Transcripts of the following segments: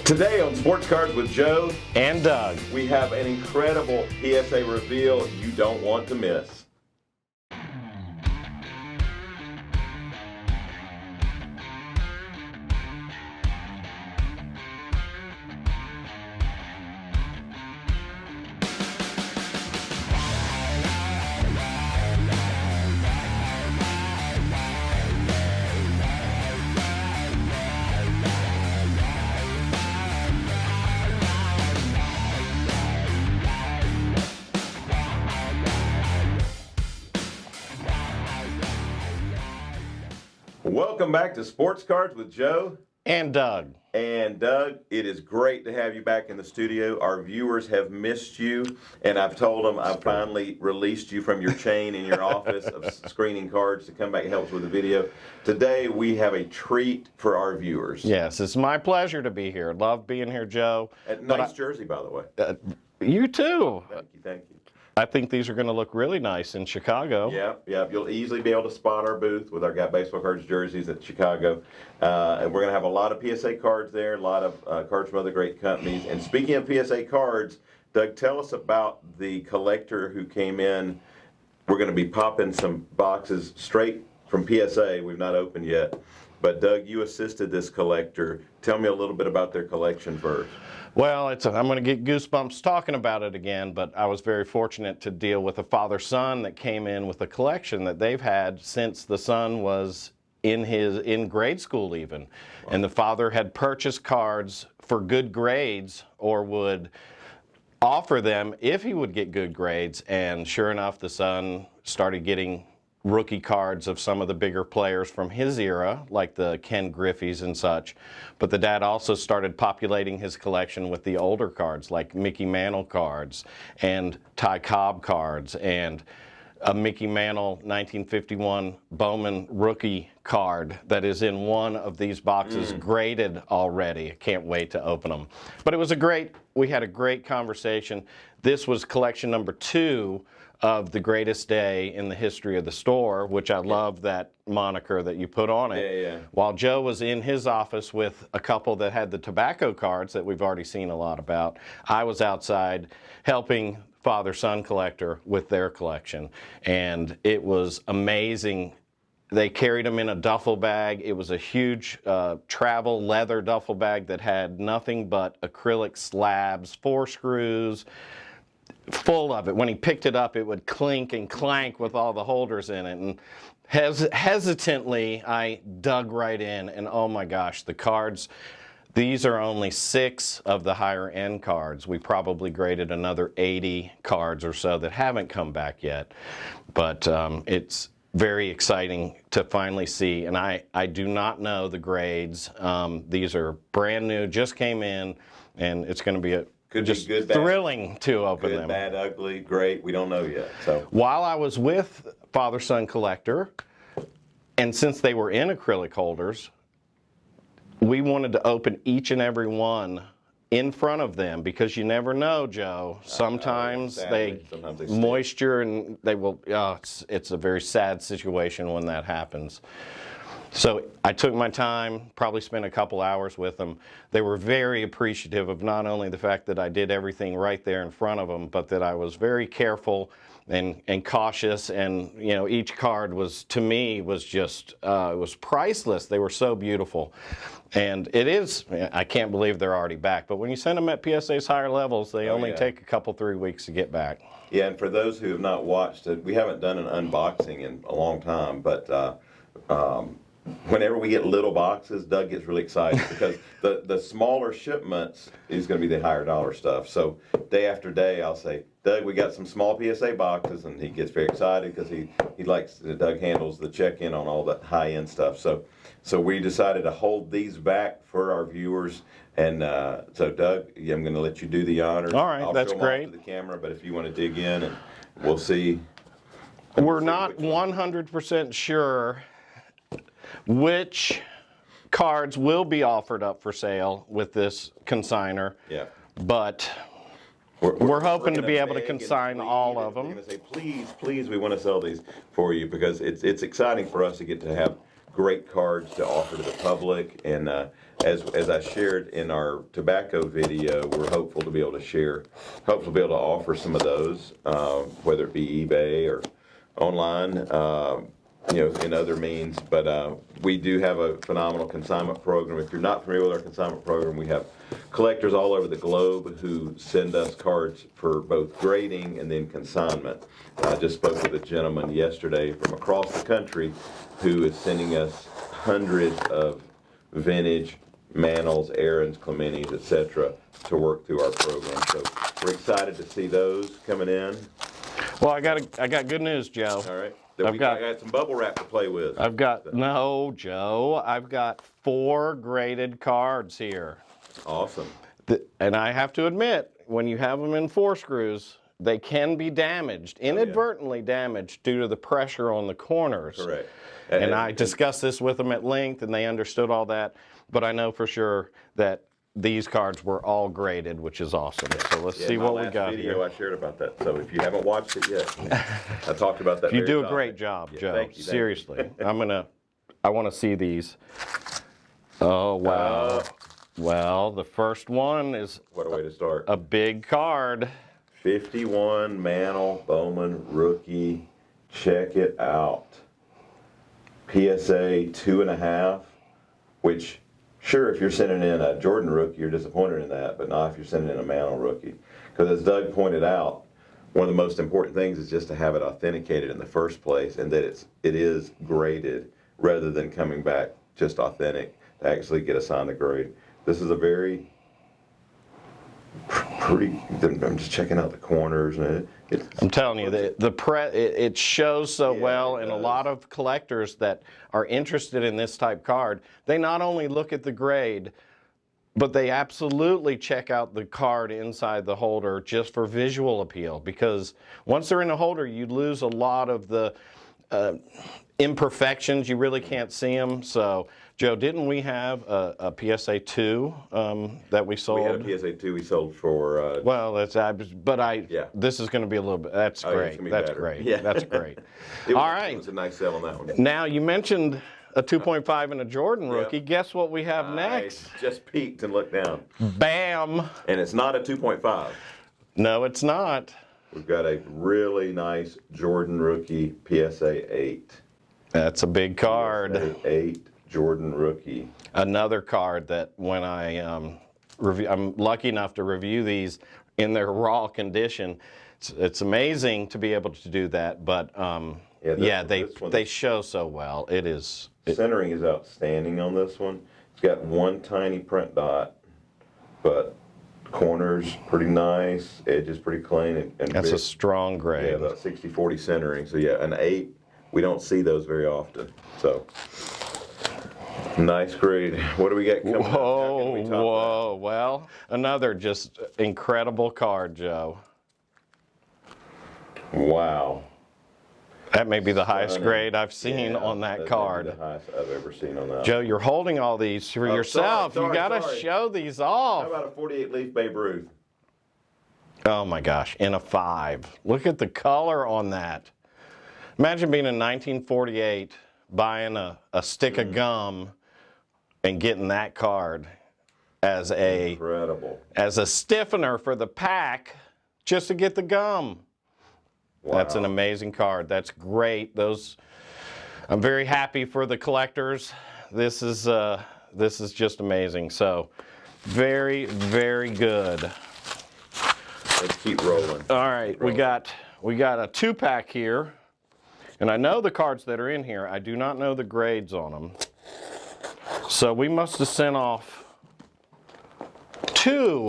Today on Sports Cards with Joe and Doug, we have an incredible PSA reveal you don't want to miss. Welcome back to Sports Cards with Joe and Doug. And Doug, it is great to have you back in the studio. Our viewers have missed you, and I've told them I've finally released you from your chain in your office of screening cards to come back and help us with the video. Today we have a treat for our viewers. Yes, it's my pleasure to be here. Love being here, Joe. Nice jersey, by the way. You too. Thank you. I think these are going to look really nice in Chicago. Yeah. You'll easily be able to spot our booth with our GotBaseballCards jerseys at Chicago. And we're going to have a lot of PSA cards there, a lot of cards from other great companies. And speaking of PSA cards, Doug, tell us about the collector who came in. We're going to be popping some boxes straight from PSA. We've not opened yet. But Doug, you assisted this collector. Tell me a little bit about their collection first. Well, I'm going to get goosebumps talking about it again, but I was very fortunate to deal with a father-son that came in with a collection that they've had since the son was in grade school even. Wow. And the father had purchased cards for good grades or would offer them if he would get good grades, and sure enough, the son started getting rookie cards of some of the bigger players from his era, like the Ken Griffey's and such. But the dad also started populating his collection with the older cards, like Mickey Mantle cards and Ty Cobb cards and a Mickey Mantle 1951 Bowman rookie card that is in one of these boxes graded already. I can't wait to open them. But we had a great conversation. This was collection number 2 of the greatest day in the history of the store, which I love that moniker that you put on it. Yeah. While Joe was in his office with a couple that had the tobacco cards that we've already seen a lot about, I was outside helping father-son collector with their collection. And it was amazing. They carried them in a duffel bag. It was a huge travel leather duffel bag that had nothing but acrylic slabs, 4 screws, full of it. When he picked it up, it would clink and clank with all the holders in it. And hesitantly, I dug right in, and oh my gosh, the cards, these are only 6 of the higher end cards. We probably graded another 80 cards or so that haven't come back yet. But it's very exciting to finally see, and I do not know the grades. These are brand new, just came in, and it's going to be just good, thrilling bad, to open them. Good, bad, ugly, great. We don't know yet. So while I was with father-son collector, and since they were in acrylic holders, we wanted to open each and every one in front of them, because you never know, Joe. Sometimes they moisture and they will. It's a very sad situation when that happens. So I took my time, probably spent a couple hours with them. They were very appreciative of not only the fact that I did everything right there in front of them, but that I was very careful and cautious. And each card was, to me, was just it was priceless. They were so beautiful. And it is, I can't believe they're already back. But when you send them at PSA's higher levels, they only take a couple, 3 weeks to get back. Yeah, and for those who have not watched it, we haven't done an unboxing in a long time, but whenever we get little boxes, Doug gets really excited because the smaller shipments is going to be the higher dollar stuff. So day after day, I'll say, Doug, we got some small PSA boxes, and he gets very excited because he likes, Doug handles the check-in on all that high-end stuff. So we decided to hold these back for our viewers. And so Doug, I'm going to let you do the honors. All right, that's great. Off to the camera, but if you want to dig in, and we'll see. We're not 100% sure which cards will be offered up for sale with this consigner. Yeah. But we're hoping to be able to consign all of them. We're going to say, please, we want to sell these for you, because it's exciting for us to get to have great cards to offer to the public. And as I shared in our tobacco video, we're hopeful to be able to offer some of those, whether it be eBay or online, in other means. But we do have a phenomenal consignment program. If you're not familiar with our consignment program, we have collectors all over the globe who send us cards for both grading and then consignment. I just spoke with a gentleman yesterday from across the country who is sending us hundreds of vintage Mantles, Aaron's, Clementis, etc. to work through our program. So we're excited to see those coming in. Well, I got good news, Joe. All right. I I got some bubble wrap to play with. No, Joe. I've got 4 graded cards here. Awesome. And I have to admit, when you have them in 4 screws, they can be damaged, inadvertently damaged due to the pressure on the corners. Correct. And I discussed this with them at length, and they understood all that. But I know for sure that these cards were all graded, which is awesome. So let's see what we got video, here. I shared about that. So if you haven't watched it yet, I talked about that. You do a great job, Joe. Thank you. Seriously. I want to see these. Oh, wow. Well, the first one is What a way to start. a big card. 51 Mantle Bowman rookie. Check it out. PSA 2.5, which, sure, if you're sending in a Jordan rookie, you're disappointed in that, but not if you're sending in a Mantle rookie. Because as Doug pointed out, one of the most important things is just to have it authenticated in the first place, and that it is graded rather than coming back just authentic to actually get assigned a grade. This is a very pretty. I'm just checking out the corners, and I'm telling you, it shows so well, and a lot of collectors that are interested in this type card, they not only look at the grade, but they absolutely check out the card inside the holder just for visual appeal, because once they're in the holder, you lose a lot of the imperfections. You really can't see them. So, Joe, didn't we have a PSA 2 that we sold? We had a PSA 2 we sold for. Well, this is going to be a little bit. That's great. That's better. great. Yeah. That's great. All right. It was a nice sale on that one. Now, you mentioned a 2.5 and a Jordan rookie. Guess what we have next? I just peeked and looked down. Bam. And it's not a 2.5. No, it's not. We've got a really nice Jordan rookie PSA 8. That's a big card. PSA 8 Jordan rookie. Another card that when I'm lucky enough to review these in their raw condition. It's amazing to be able to do that, but they show so well. Centering is outstanding on this one. It's got one tiny print dot, but corners pretty nice, edges pretty clean. And that's a strong grade. Yeah, about 60-40 centering. So yeah, an 8, we don't see those very often. So nice grade. What do we got coming up? Whoa. Well, another just incredible card, Joe. Wow. That may be the highest grade I've seen on that card. May be the highest I've ever seen on that. Joe, you're holding all these for yourself. You got to show these off. How about a 48 leaf Babe Ruth? Oh my gosh, in a 5. Look at the color on that. Imagine being in 1948, buying a stick of gum and getting that card as Incredible. as a stiffener for the pack just to get the gum. Wow. That's an amazing card. That's great. I'm very happy for the collectors. This is just amazing. So, very, very good. Let's keep rolling. All right, we got a 2-pack here, and I know the cards that are in here. I do not know the grades on them. So we must have sent off 2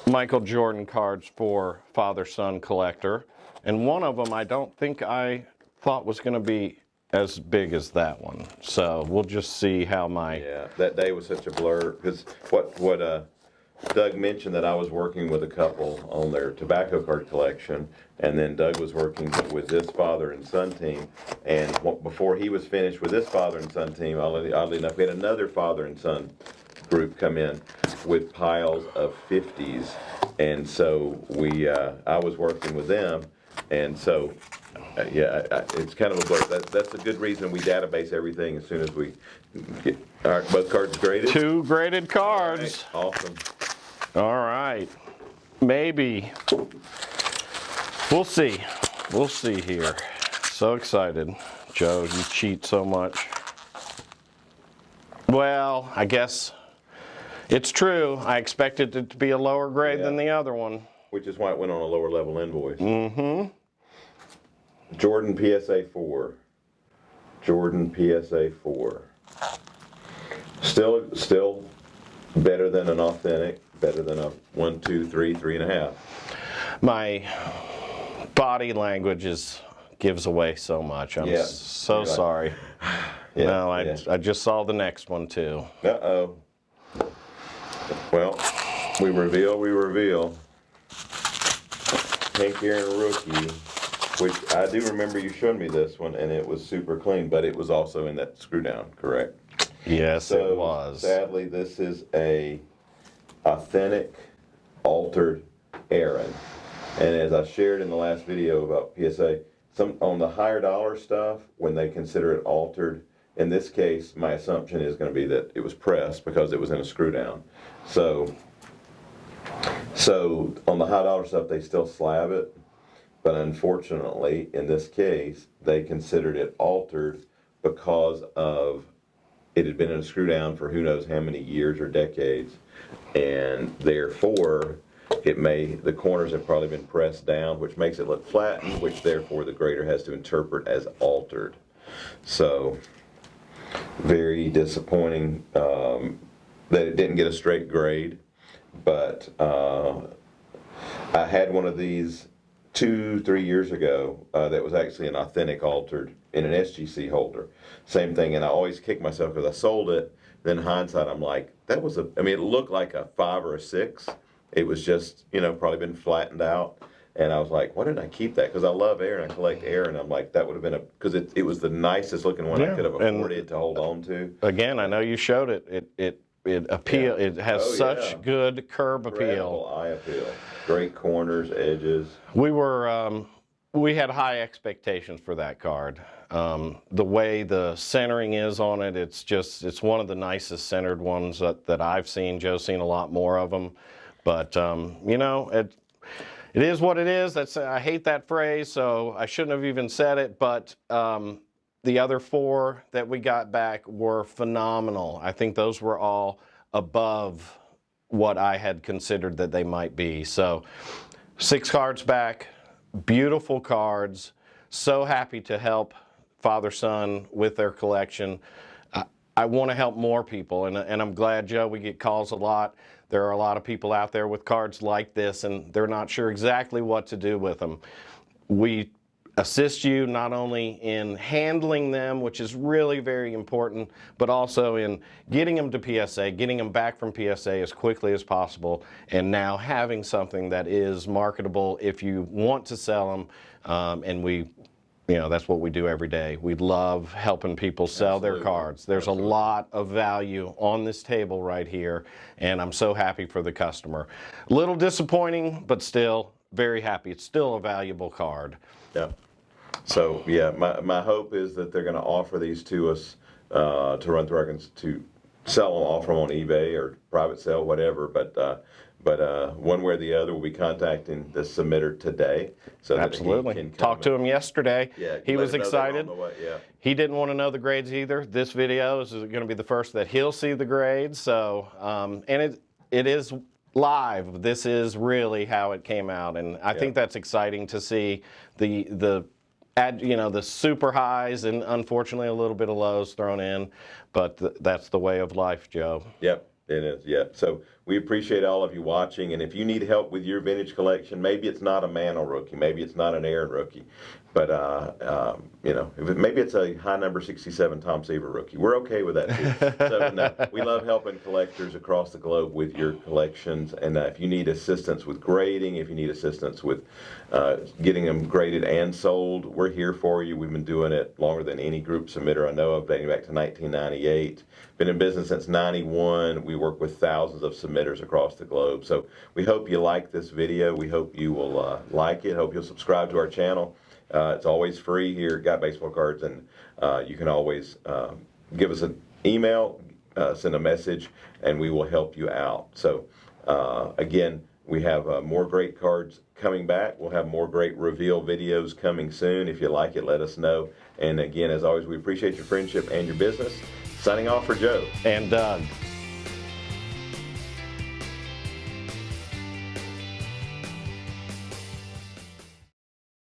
Michael Jordan cards for father-son collector. And one of them I don't think I thought was going to be as big as that one. So we'll just see how Yeah, that day was such a blur. Because what Doug mentioned, that I was working with a couple on their tobacco card collection. And then Doug was working with this father and son team. And before he was finished with this father and son team, oddly enough, we had another father and son group come in with piles of 50s. And so I was working with them. And so It's kind of a blur. That's a good reason we database everything as soon as we get both cards graded. 2 graded cards. Right, awesome. All right. Maybe. We'll see. We'll see here. So excited. Joe, you cheat so much. Well, I guess it's true. I expected it to be a lower grade than the other one. Which is why it went on a lower level invoice. Mm-hmm. Jordan PSA 4. Jordan PSA 4. Still better than an authentic. Better than a 1, 2, 3, 3.5. My body language gives away so much. I'm so sorry. Yeah, No, I just saw the next one too. Uh-oh. Well, we reveal. Pink Aaron rookie, which I do remember you showed me this one, and it was super clean, but it was also in that screw down, correct? Yes, it was. Sadly, this is a authentic, altered Aaron. And as I shared in the last video about PSA, on the higher dollar stuff, when they consider it altered, in this case, my assumption is going to be that it was pressed because it was in a screw down. So on the high dollar stuff, they still slab it, but unfortunately, in this case, they considered it altered because of it had been in a screw down for who knows how many years or decades, and therefore the corners have probably been pressed down, which makes it look flattened, which therefore the grader has to interpret as altered. So very disappointing that it didn't get a straight grade, but I had one of these 2-3 years ago that was actually an authentic altered in an SGC holder. Same thing, and I always kick myself because I sold it. Then hindsight, I'm like, it looked like a 5 or a 6. It was just, probably been flattened out. And I was like, why didn't I keep that? Because I love air and I collect air. And I'm like, that would have been because it was the nicest looking one I could have afforded to hold on to. Again, I know you showed it. It has such good curb appeal. Eye appeal. Great corners, edges. We had high expectations for that card. The way the centering is on it, it's one of the nicest centered ones that I've seen. Joe's seen a lot more of them. But, it is what it is. I hate that phrase, so I shouldn't have even said it. But the other 4 that we got back were phenomenal. I think those were all above what I had considered that they might be. So 6 cards back, beautiful cards. So happy to help father-son with their collection. I want to help more people, and I'm glad, Joe, we get calls a lot. There are a lot of people out there with cards like this, and they're not sure exactly what to do with them. We assist you not only in handling them, which is really very important, but also in getting them to PSA, getting them back from PSA as quickly as possible, and now having something that is marketable if you want to sell them, and that's what we do every day. We love helping people sell their cards. There's a lot of value on this table right here, and I'm so happy for the customer. A little disappointing, but still very happy. It's still a valuable card. Yeah. So, my hope is that they're going to offer these to us to run through to sell them, offer them on eBay or private sale, whatever, but one way or the other, we'll be contacting the submitter today. So absolutely. That he can talked to him yesterday. Yeah, he was excited. Yeah. He didn't want to know the grades either. This video is going to be the first that he'll see the grades. So, and it is live. This is really how it came out, and I think that's exciting to see the super highs and unfortunately a little bit of lows thrown in, but that's the way of life, Joe. Yep. It is, yeah. So we appreciate all of you watching, and if you need help with your vintage collection, maybe it's not a Mantle rookie, maybe it's not an Aaron rookie, but maybe it's a high number 67 Tom Seaver rookie. We're okay with that too. So no, we love helping collectors across the globe with your collections, and if you need assistance with grading, if you need assistance with getting them graded and sold, we're here for you. We've been doing it longer than any group submitter I know of, dating back to 1998. Been in business since 91. We work with thousands of submitters across the globe. So we hope you like this video. We hope you will like it. Hope you'll subscribe to our channel. It's always free here at Got Baseball Cards, and you can always give us an email, send a message, and we will help you out. So again, we have more great cards coming back. We'll have more great reveal videos coming soon. If you like it, let us know. And again, as always, we appreciate your friendship and your business. Signing off for Joe. And Doug.